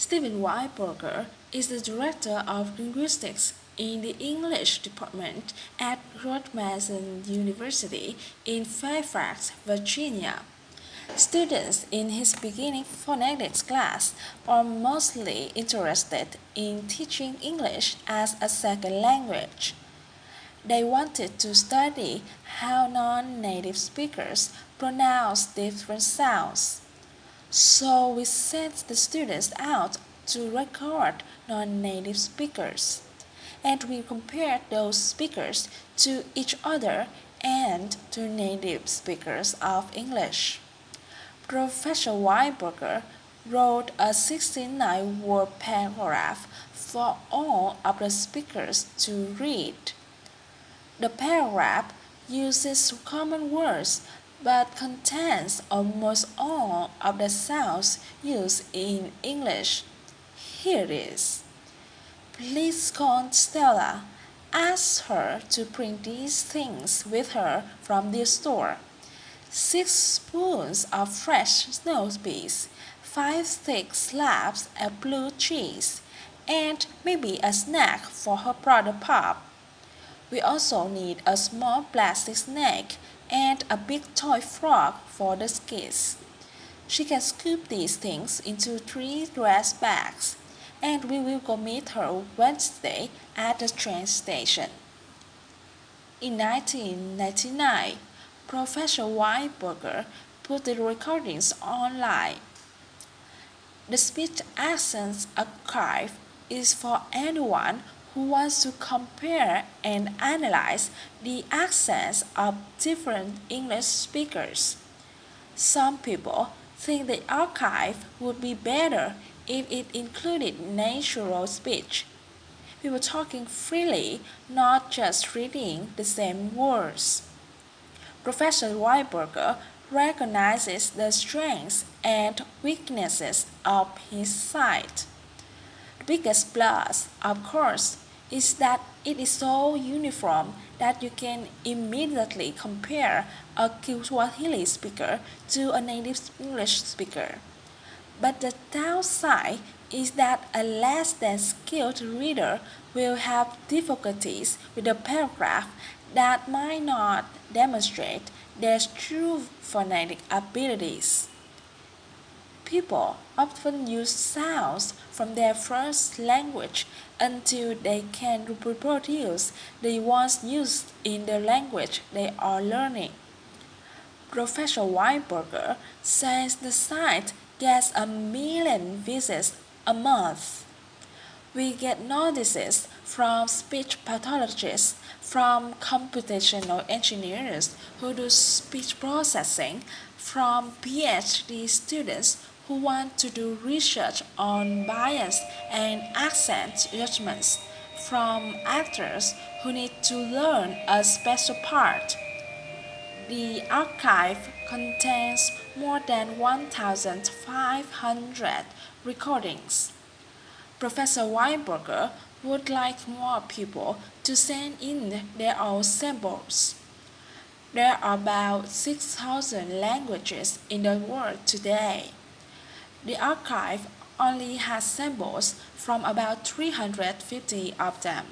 Stephen Weinberger is the Director of Linguistics in the English Department at George Mason University in Fairfax, Virginia. Students in his beginning phonetics class are mostly interested in teaching English as a second language. They wanted to study how non-native speakers pronounce different sounds. So we sent the students out to record non-native speakers, and we compared those speakers to each other and to native speakers of English. Professor Weinberger wrote a 69-word paragraph for all of the speakers to read. The paragraph uses common words but contains almost all of the sounds used in English. Here it is. Please call Stella. Ask her to bring these things with her from the store. 6 spoons of fresh snow peas, 5 thick slabs of blue cheese, and maybe a snack for her brother Pop. We also need a small plastic snake and a big toy frog for the kids. She can scoop these things into 3 dress bags, and we will go meet her Wednesday at the train station. In 1999, Professor Weinberger put the recordings online. The Speech Accents Archive is for anyone who wants to compare and analyze the accents of different English speakers. Some people think the archive would be better if it included natural speech. People talking freely, not just reading the same words. Professor Weinberger recognizes the strengths and weaknesses of his site. The biggest plus, of course, is that it is so uniform that you can immediately compare a Kiswahili speaker to a native English speaker. But the downside is that a less than skilled reader will have difficulties with a paragraph that might not demonstrate their true phonetic abilities. People often use sounds from their first language until they can reproduce the ones used in the language they are learning. Professor Weinberger says the site gets 1 million visits a month. We get notices from speech pathologists, from computational engineers who do speech processing, from PhD students who want to do research on bias and accent judgments, from actors who need to learn a special part. The archive contains more than 1,500 recordings. Professor Weinberger would like more people to send in their own samples. There are about 6,000 languages in the world today. The archive only has samples from about 350 of them.